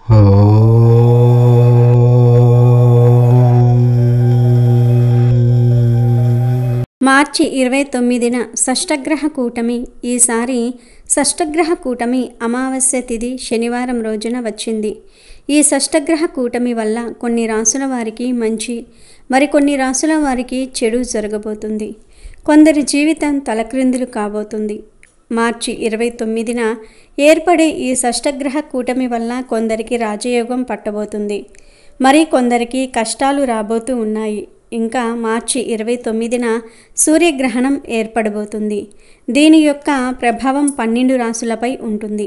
మార్చి 29న షష్టగ్రహ కూటమి. ఈసారి షష్టగ్రహ కూటమి అమావాస్య తిథి శనివారం రోజున వచ్చింది. ఈ షష్టగ్రహ కూటమి వల్ల కొన్ని రాసుల వారికి మంచి, మరికొన్ని రాసుల వారికి చెడు జరగబోతుంది. కొందరి జీవితం తలక్రిందులు కాబోతుంది. మార్చి 29న ఏర్పడే ఈ షష్టగ్రహ కూటమి వల్ల కొందరికి రాజయోగం పట్టబోతుంది. మరి కొందరికి కష్టాలు రాబోతూ ఉన్నాయి. ఇంకా మార్చి 29న సూర్యగ్రహణం ఏర్పడబోతుంది. దీని యొక్క ప్రభావం 12 రాశులపై ఉంటుంది.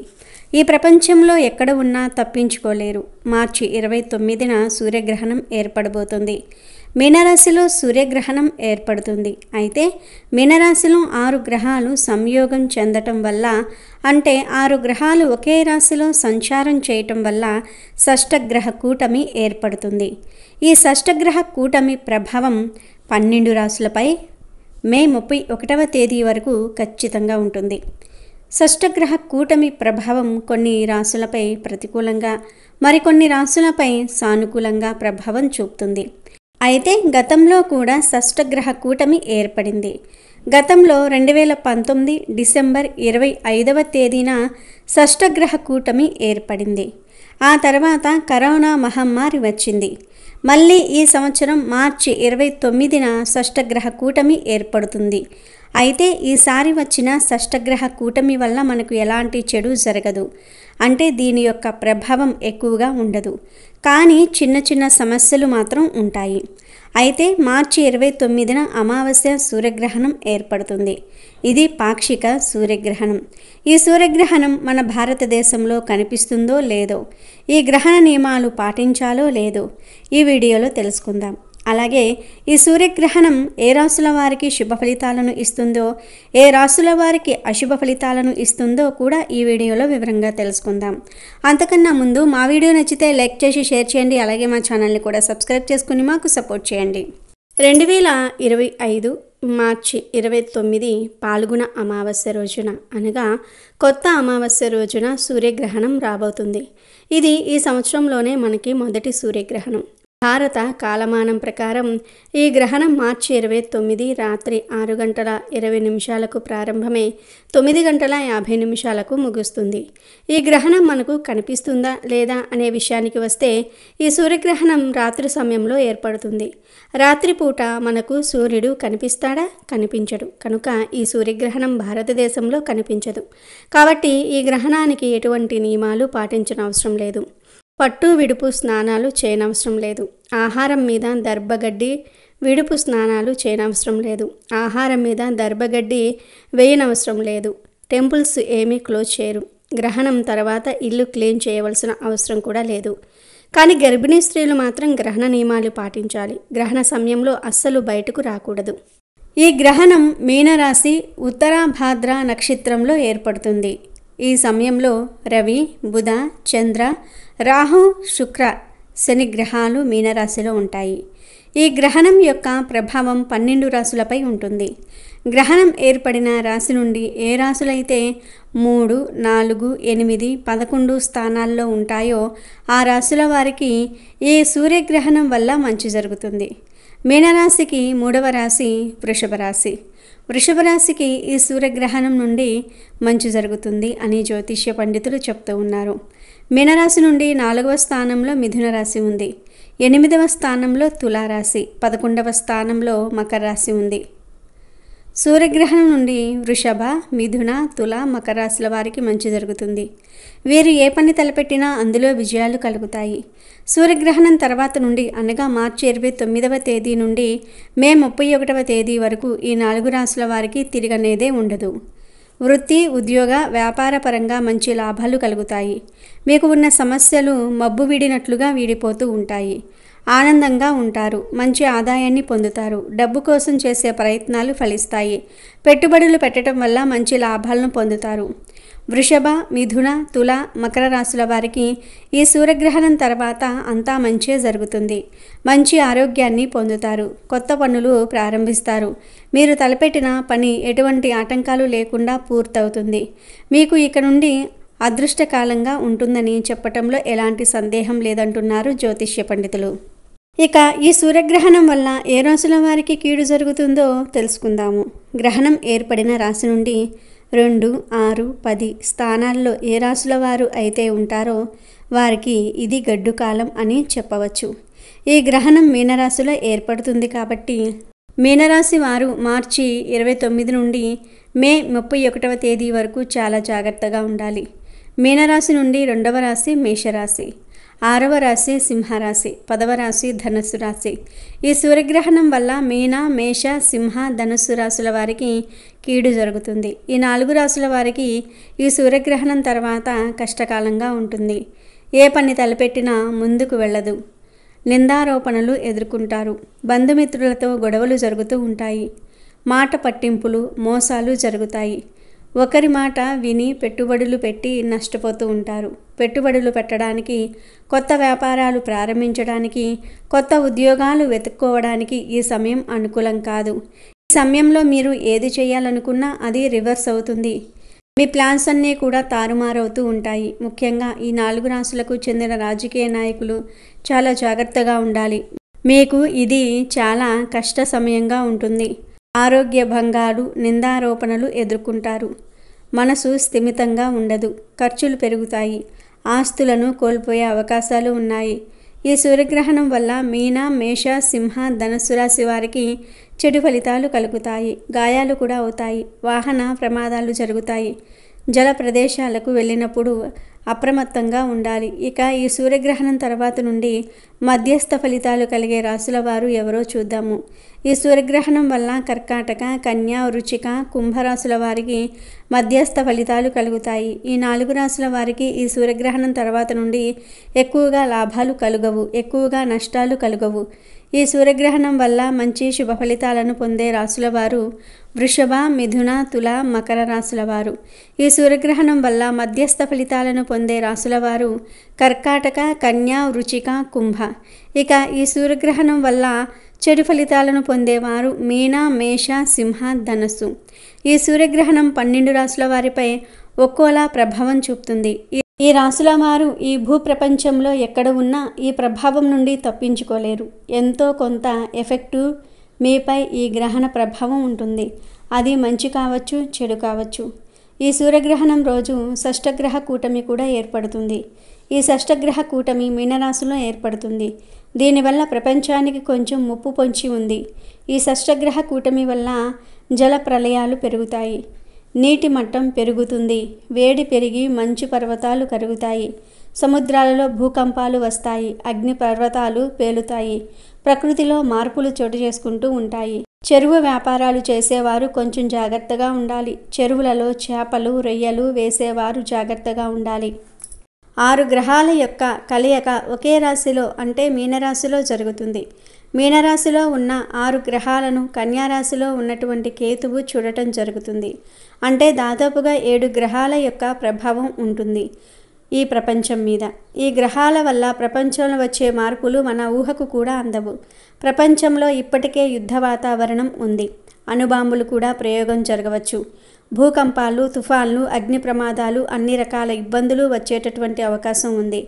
ఈ ప్రపంచంలో ఎక్కడ ఉన్నా తప్పించుకోలేరు. మార్చి 29న సూర్యగ్రహణం ఏర్పడబోతుంది. మీనరాశిలో సూర్యగ్రహణం ఏర్పడుతుంది. అయితే మీనరాశిలో 6 గ్రహాలు సంయోగం చెందటం వల్ల, అంటే 6 గ్రహాలు ఒకే రాశిలో సంచారం చేయటం వల్ల షష్టగ్రహ కూటమి ఏర్పడుతుంది. ఈ షష్టగ్రహ కూటమి ప్రభావం 12 రాశులపై మే 31వ తేదీ వరకు ఖచ్చితంగా ఉంటుంది. షష్టగ్రహ కూటమి ప్రభావం కొన్ని రాశులపై ప్రతికూలంగా, మరికొన్ని రాశులపై సానుకూలంగా ప్రభావం చూపుతుంది. అయితే గతంలో కూడా షష్టగ్రహ కూటమి ఏర్పడింది. గతంలో 2019 డిసెంబర్ 25వ తేదీన షష్టగ్రహ కూటమి ఏర్పడింది. ఆ తర్వాత కరోనా మహమ్మారి వచ్చింది. మళ్ళీ ఈ సంవత్సరం మార్చి 29న షష్టగ్రహ కూటమి ఏర్పడుతుంది. అయితే ఈసారి వచ్చిన షష్టగ్రహ కూటమి వల్ల మనకు ఎలాంటి చెడు జరగదు. అంటే దీని యొక్క ప్రభావం ఎక్కువగా ఉండదు. కానీ చిన్న చిన్న సమస్యలు మాత్రం ఉంటాయి. అయితే మార్చి 29న అమావాస్య సూర్యగ్రహణం ఏర్పడుతుంది. ఇది పాక్షిక సూర్యగ్రహణం. ఈ సూర్యగ్రహణం మన భారతదేశంలో కనిపిస్తుందో లేదో, ఈ గ్రహణ నియమాలు పాటించాలో లేదో ఈ వీడియోలో తెలుసుకుందాం. అలాగే ఈ సూర్యగ్రహణం ఏ రాశుల వారికి శుభ ఫలితాలను ఇస్తుందో, ఏ రాశుల వారికి అశుభ ఫలితాలను ఇస్తుందో కూడా ఈ వీడియోలో వివరంగా తెలుసుకుందాం. అంతకన్నా ముందు మా వీడియో నచ్చితే లైక్ చేసి షేర్ చేయండి. అలాగే మా ఛానల్ని కూడా సబ్స్క్రైబ్ చేసుకుని మాకు సపోర్ట్ చేయండి. 2025 మార్చి 29 పాల్గొన అమావాస్య రోజున, అనగా కొత్త అమావాస్య రోజున సూర్యగ్రహణం రాబోతుంది. ఇది ఈ సంవత్సరంలోనే మనకి మొదటి సూర్యగ్రహణం. భారత కాలమానం ప్రకారం ఈ గ్రహణం మార్చి 29 రాత్రి 6:20 ప్రారంభమై 9:50 ముగుస్తుంది. ఈ గ్రహణం మనకు కనిపిస్తుందా లేదా అనే విషయానికి వస్తే, ఈ సూర్యగ్రహణం రాత్రి సమయంలో ఏర్పడుతుంది. రాత్రిపూట మనకు సూర్యుడు కనిపిస్తాడా? కనిపించడు. కనుక ఈ సూర్యగ్రహణం భారతదేశంలో కనిపించదు. కాబట్టి ఈ గ్రహణానికి ఎటువంటి నియమాలు పాటించిన అవసరం లేదు. పట్టు విడుపు స్నానాలు చేయనవసరం లేదు. ఆహారం మీద దర్భగడ్డి విడుపు స్నానాలు చేయనవసరం లేదు. ఆహారం మీద దర్భగడ్డి వేయనవసరం లేదు. టెంపుల్స్ ఏమీ క్లోజ్ చేయరు. గ్రహణం తర్వాత ఇల్లు క్లీన్ చేయవలసిన అవసరం కూడా లేదు. కానీ గర్భిణీ స్త్రీలు మాత్రం గ్రహణ నియమాలు పాటించాలి. గ్రహణ సమయంలో అస్సలు బయటకు రాకూడదు. ఈ గ్రహణం మీనరాశి ఉత్తరాభాద్ర నక్షత్రంలో ఏర్పడుతుంది. ఈ సమయంలో రవి, బుధ, చంద్ర, రాహు, శుక్ర, శని గ్రహాలు మీనరాశిలో ఉంటాయి. ఈ గ్రహణం యొక్క ప్రభావం 12 రాశులపై ఉంటుంది. గ్రహణం ఏర్పడిన రాశి నుండి ఏ రాశులైతే 3, 4, 8, 11 స్థానాల్లో ఉంటాయో ఆ రాశుల వారికి ఈ సూర్యగ్రహణం వల్ల మంచి జరుగుతుంది. మీనరాశికి 3వ రాశి వృషభ రాశి. వృషభ రాశికి ఈ సూర్యగ్రహణం నుండి మంచి జరుగుతుంది అని జ్యోతిష్య పండితులు చెప్తూ ఉన్నారు. మీనరాశి నుండి 4వ స్థానంలో మిథున రాశి ఉంది. 8వ స్థానంలో తులారాశి, 11వ స్థానంలో మకర రాశి ఉంది. సూర్యగ్రహణం నుండి వృషభ, మిథున, తుల, మకర రాశుల వారికి మంచి జరుగుతుంది. వీరు ఏ పని తలపెట్టినా అందులో విజయాలు కలుగుతాయి. సూర్యగ్రహణం తర్వాత నుండి, అనగా మార్చి 29వ తేదీ నుండి మే 31వ తేదీ వరకు ఈ 4 రాశుల వారికి తిరగనేదే ఉండదు. వృత్తి, ఉద్యోగ, వ్యాపార పరంగా మంచి లాభాలు కలుగుతాయి. మీకు ఉన్న సమస్యలు మబ్బు వీడినట్లుగా వీడిపోతూ ఉంటాయి. ఆనందంగా ఉంటారు. మంచి ఆదాయాన్ని పొందుతారు. డబ్బు కోసం చేసే ప్రయత్నాలు ఫలిస్తాయి. పెట్టుబడులు పెట్టడం వల్ల మంచి లాభాలను పొందుతారు. వృషభ, మిథున, తుల, మకర రాశుల వారికి ఈ సూర్యగ్రహణం తర్వాత అంతా మంచే జరుగుతుంది. మంచి ఆరోగ్యాన్ని పొందుతారు. కొత్త పనులు ప్రారంభిస్తారు. మీరు తలపెట్టిన పని ఎటువంటి ఆటంకాలు లేకుండా పూర్తవుతుంది. మీకు ఇక నుండి అదృష్టకాలంగా ఉంటుందని చెప్పటంలో ఎలాంటి సందేహం లేదంటున్నారు జ్యోతిష్య పండితులు. ఇక ఈ సూర్యగ్రహణం వల్ల ఏ రాశుల వారికి కీడు జరుగుతుందో తెలుసుకుందాము. గ్రహణం ఏర్పడిన రాశి నుండి 2, 6, 10 స్థానాల్లో ఏ రాశుల వారు అయితే ఉంటారో వారికి ఇది గడ్డు కాలం అని చెప్పవచ్చు. ఈ గ్రహణం మీనరాశిలో ఏర్పడుతుంది కాబట్టి మీనరాశి వారు మార్చి 29 నుండి మే 31వ తేదీ వరకు చాలా జాగ్రత్తగా ఉండాలి. మీనరాశి నుండి 2వ రాశి మేషరాశి, 6వ రాశి సింహరాశి, 10వ రాశి ధనుస్సు రాశి. ఈ సూర్యగ్రహణం వల్ల మీన, మేష, సింహ, ధనుస్సు రాశుల వారికి కీడు జరుగుతుంది. ఈ 4 రాశుల వారికి ఈ సూర్యగ్రహణం తర్వాత కష్టకాలంగా ఉంటుంది. ఏ పని తలపెట్టినా ముందుకు వెళ్ళదు. నిందారోపణలు ఎదుర్కొంటారు. బంధుమిత్రులతో గొడవలు జరుగుతూ ఉంటాయి. మాట పట్టింపులు, మోసాలు జరుగుతాయి. ఒకరి మాట విని పెట్టుబడులు పెట్టి నష్టపోతూ ఉంటారు. పెట్టుబడులు పెట్టడానికి, కొత్త వ్యాపారాలు ప్రారంభించడానికి, కొత్త ఉద్యోగాలు వెతుక్కోవడానికి ఈ సమయం అనుకూలం కాదు. ఈ సమయంలో మీరు ఏది చేయాలనుకున్నా అది రివర్స్ అవుతుంది. మీ ప్లాన్స్ అన్నీ కూడా తారుమారవుతూ ఉంటాయి. ముఖ్యంగా ఈ 4 రాశులకు చెందిన రాజకీయ నాయకులు చాలా జాగ్రత్తగా ఉండాలి. మీకు ఇది చాలా కష్ట సమయంగా ఉంటుంది. ఆరోగ్య భంగాలు, నిందారోపణలు ఎదుర్కొంటారు. మనసు స్థిమితంగా ఉండదు. ఖర్చులు పెరుగుతాయి. ఆస్తులను కోల్పోయే అవకాశాలు ఉన్నాయి. ఈ సూర్యగ్రహణం వల్ల మీన, మేష, సింహ, ధనుస్సు రాశి వారికి చెడు ఫలితాలు కలుగుతాయి. గాయాలు కూడా అవుతాయి. వాహన ప్రమాదాలు జరుగుతాయి. జల ప్రదేశాలకు వెళ్ళినప్పుడు అప్రమత్తంగా ఉండాలి. ఇక ఈ సూర్యగ్రహణం తర్వాత నుండి మధ్యస్థ ఫలితాలు కలిగే రాశుల వారు ఎవరో చూద్దాము. ఈ సూర్యగ్రహణం వల్ల కర్కాటక, కన్యా, వృశ్చిక, కుంభరాశుల వారికి మధ్యస్థ ఫలితాలు కలుగుతాయి. ఈ 4 రాశుల వారికి ఈ సూర్యగ్రహణం తర్వాత నుండి ఎక్కువగా లాభాలు కలుగవు, ఎక్కువగా నష్టాలు కలుగవు. ఈ సూర్యగ్రహణం వల్ల మంచి శుభ ఫలితాలను పొందే రాశుల వారు వృషభ, మిథున, తుల, మకర రాశుల వారు. ఈ సూర్యగ్రహణం వల్ల మధ్యస్థ ఫలితాలను పొందే రాశుల వారు కర్కాటక, కన్యా, వృశ్చిక, కుంభ. ఇక ఈ సూర్యగ్రహణం వల్ల చెడు ఫలితాలను పొందేవారు మీన, మేష, సింహ, ధనస్సు. ఈ సూర్యగ్రహణం 12 రాశుల వారిపై ఒక్కోలా ప్రభావం చూపుతుంది. ఈ రాశుల వారు ఈ భూప్రపంచంలో ఎక్కడ ఉన్నా ఈ ప్రభావం నుండి తప్పించుకోలేరు. ఎంతో కొంత ఎఫెక్టు మీపై ఈ గ్రహణ ప్రభావం ఉంటుంది. అది మంచి కావచ్చు, చెడు కావచ్చు. ఈ సూర్యగ్రహణం రోజు షష్టగ్రహ కూటమి కూడా ఏర్పడుతుంది. ఈ షష్టగ్రహ కూటమి మీనరాశిలో ఏర్పడుతుంది. దీనివల్ల ప్రపంచానికి కొంచెం ముప్పు పొంచి ఉంది. ఈ షష్టగ్రహ కూటమి వల్ల జల ప్రళయాలు పెరుగుతాయి. నీటి మట్టం పెరుగుతుంది. వేడి పెరిగి మంచు పర్వతాలు కరుగుతాయి. సముద్రాలలో భూకంపాలు వస్తాయి. అగ్ని పర్వతాలు పేలుతాయి. ప్రకృతిలో మార్పులు చోటు చేసుకుంటూ ఉంటాయి. చెరువు వ్యాపారాలు చేసేవారు కొంచెం జాగ్రత్తగా ఉండాలి. చెరువులలో చేపలు, రొయ్యలు వేసేవారు జాగ్రత్తగా ఉండాలి. 6 గ్రహాల యొక్క కలయిక ఒకే రాశిలో అంటే మీనరాశిలో జరుగుతుంది. మీనరాశిలో ఉన్న 6 గ్రహాలను కన్యారాశిలో ఉన్నటువంటి కేతువు చూడటం జరుగుతుంది. అంటే దాదాపుగా 7 గ్రహాల యొక్క ప్రభావం ఉంటుంది ఈ ప్రపంచం మీద. ఈ గ్రహాల వల్ల ప్రపంచంలో వచ్చే మార్పులు మన ఊహకు కూడా అందవు. ప్రపంచంలో ఇప్పటికే యుద్ధ వాతావరణం ఉంది. అణుబాంబులు కూడా ప్రయోగం జరగవచ్చు. భూకంపాలు, తుఫాన్లు, అగ్ని ప్రమాదాలు, అన్ని రకాల ఇబ్బందులు వచ్చేటటువంటి అవకాశం ఉంది.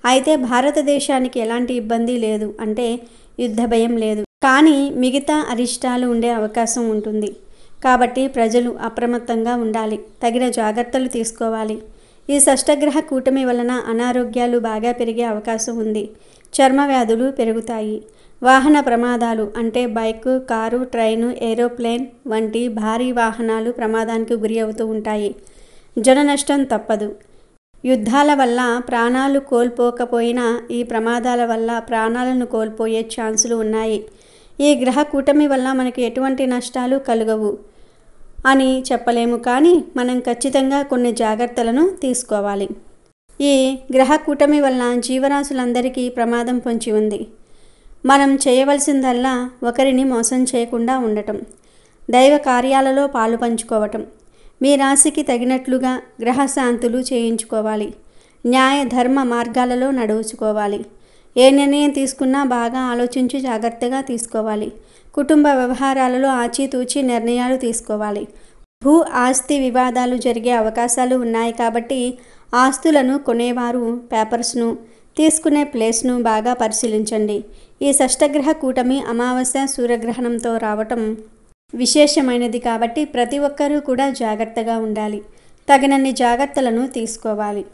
అయితే భారతదేశానికి ఎలాంటి ఇబ్బంది లేదు, అంటే యుద్ధ భయం లేదు. కానీ మిగతా అరిష్టాలు ఉండే అవకాశం ఉంటుంది. కాబట్టి ప్రజలు అప్రమత్తంగా ఉండాలి. తగిన జాగ్రత్తలు తీసుకోవాలి. ఈ షష్టగ్రహ కూటమి వలన అనారోగ్యాలు బాగా పెరిగే అవకాశం ఉంది. చర్మ వ్యాధులు పెరుగుతాయి. వాహన ప్రమాదాలు అంటే బైకు, కారు, ట్రైను, ఏరోప్లేన్ వంటి భారీ వాహనాలు ప్రమాదానికి గురి అవుతూ ఉంటాయి. జన నష్టం తప్పదు. యుద్ధాల వల్ల ప్రాణాలు కోల్పోకపోయినా ఈ ప్రమాదాల వల్ల ప్రాణాలను కోల్పోయే ఛాన్సులు ఉన్నాయి. ఈ గ్రహ కూటమి వల్ల మనకి ఎటువంటి నష్టాలు కలుగవు అని చెప్పలేము, కానీ మనం ఖచ్చితంగా కొన్ని జాగ్రత్తలను తీసుకోవాలి. ఈ గ్రహ కూటమి వల్ల జీవరాశులందరికీ ప్రమాదం పొంచి ఉంది. మనం చేయవలసిందల్లా ఒకరిని మోసం చేయకుండా ఉండటం, దైవ కార్యాలలో పాలు పంచుకోవటం, మీ రాశికి తగినట్లుగా గ్రహశాంతులు చేయించుకోవాలి. న్యాయ ధర్మ మార్గాలలో నడుచుకోవాలి. ఏ నిర్ణయం తీసుకున్నా బాగా ఆలోచించి జాగ్రత్తగా తీసుకోవాలి. కుటుంబ వ్యవహారాలలో ఆచితూచి నిర్ణయాలు తీసుకోవాలి. భూ ఆస్తి వివాదాలు జరిగే అవకాశాలు ఉన్నాయి కాబట్టి ఆస్తులను కొనేవారు పేపర్స్ను తీసుకునే ప్లేస్ను బాగా పరిశీలించండి. ఈ షష్టగ్రహ కూటమి అమావాస్య సూర్యగ్రహణంతో రావటం విశేషమైనది కాబట్టి ప్రతి ఒక్కరూ కూడా జాగ్రత్తగా ఉండాలి. తగినన్ని జాగ్రత్తలను తీసుకోవాలి.